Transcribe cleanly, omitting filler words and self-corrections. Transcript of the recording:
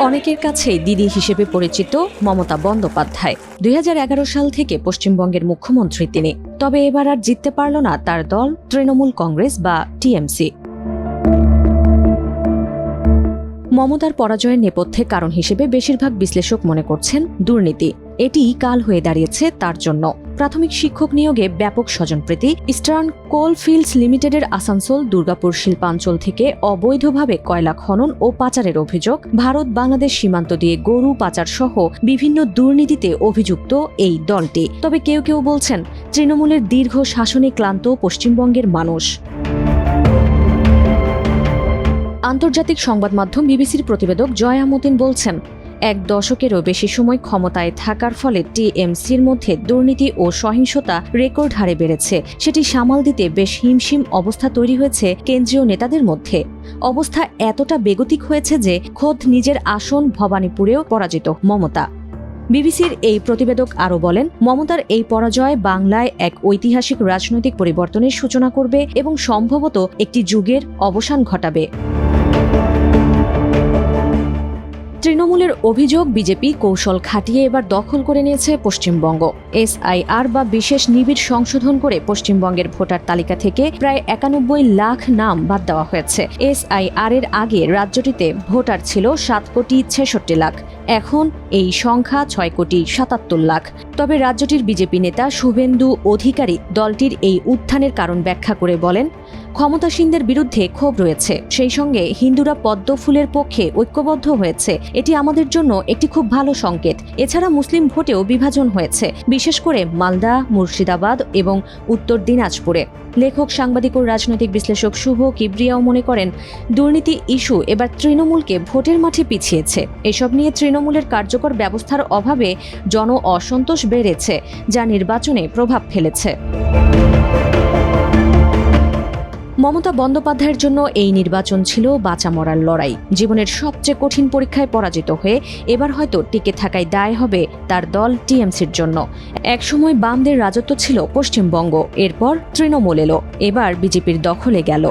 অনেকের কাছেই দিদি হিসেবে পরিচিত মমতা বন্দ্যোপাধ্যায়। ২০১১ সাল থেকে পশ্চিমবঙ্গের মুখ্যমন্ত্রী তিনি। তবে এবার আর জিততে পারল না তার দল তৃণমূল কংগ্রেস বা টিএমসি। মমতার পরাজয়ের নেপথ্যে কারণ হিসেবে বেশিরভাগ বিশ্লেষক মনে করছেন দুর্নীতি। এটিই কাল হয়ে দাঁড়িয়েছে তার জন্য। প্রাথমিক শিক্ষক নিয়োগে ব্যাপক স্বজনপ্রীতি, ইস্টার্ন কোল ফিল্ডস লিমিটেডের আসানসোল দুর্গাপুর শিল্পাঞ্চল থেকে অবৈধভাবে কয়লা খনন ও পাচারের অভিযোগ, ভারত বাংলাদেশ সীমান্ত দিয়ে গরু পাচার সহ বিভিন্ন দুর্নীতিতে অভিযুক্ত এই দলটি। তবে কেউ কেউ বলছেন তৃণমূলের দীর্ঘ শাসনে ক্লান্ত পশ্চিমবঙ্গের মানুষ। আন্তর্জাতিক সংবাদ মাধ্যম বিবিসির প্রতিবেদক জয়া মতিন বলছেন, এক দশকেরও বেশি সময় ক্ষমতায় থাকার ফলে টিএমসির মধ্যে দুর্নীতি ও সহিংসতা রেকর্ড হারে বেড়েছে। সেটি সামাল দিতে বেশ হিমশিম অবস্থা তৈরি হয়েছে কেন্দ্রীয় নেতাদের মধ্যে। অবস্থা এতটা বেগতিক হয়েছে যে খোদ নিজের আসন ভবানীপুরেও পরাজিত মমতা। বিবিসির এই প্রতিবেদক আরও বলেন, মমতার এই পরাজয় বাংলায় এক ঐতিহাসিক রাজনৈতিক পরিবর্তনের সূচনা করবে এবং সম্ভবত একটি যুগের অবসান ঘটাবে। তৃণমূলের অভিযোগ, বিজেপি কৌশল খাটিয়ে এবার দখল করে নিয়েছে পশ্চিমবঙ্গ। এসআইআর বা বিশেষ নিবিড় সংশোধন করে পশ্চিমবঙ্গের ভোটার তালিকা থেকে প্রায় ৯১ লাখ নাম বাদ দেওয়া হয়েছে। এসআইআর এর আগে রাজ্যটিতে ভোটার ছিল ৭,৬৬ লাখ। এখন এই সংখ্যা ৬,৭৭ লাখ। তবে রাজ্যটির বিজেপি নেতা শুভেন্দু অধিকারী দলটির এই উত্থানের কারণ ব্যাখ্যা করে বলেন, ক্ষমতাসীনদের বিরুদ্ধে ক্ষোভ রয়েছে, সেই সঙ্গে হিন্দুরা পদ্ম ফুলের পক্ষে ঐক্যবদ্ধ হয়েছে। এটি আমাদের জন্য একটি খুব ভালো সংকেত। এছাড়া মুসলিম ভোটেও বিভাজন হয়েছে, বিশেষ করে মালদা, মুর্শিদাবাদ এবং উত্তর দিনাজপুরে। লেখক, সাংবাদিক ও রাজনৈতিক বিশ্লেষক শুভ কিবরিয়াও মনে করেন, দুর্নীতি ইস্যু এবার তৃণমূলকে ভোটের মাঠে পিছিয়েছে। এসব নিয়ে তৃণমূলের কার্যকর ব্যবস্থার অভাবে জন অসন্তোষ বেড়েছে, যা নির্বাচনে প্রভাব ফেলেছে। মমতা বন্দ্যোপাধ্যায়ের জন্য এই নির্বাচন ছিল বাঁচা মরার লড়াই। জীবনের সবচেয়ে কঠিন পরীক্ষায় পরাজিত হয়ে এবার হয়তো টিকে থাকায় দায় হবে তার দল টিএমসির জন্য। একসময় বামদের রাজত্ব ছিল পশ্চিমবঙ্গ, এরপর তৃণমূল এলো, এবার বিজেপির দখলে গেল।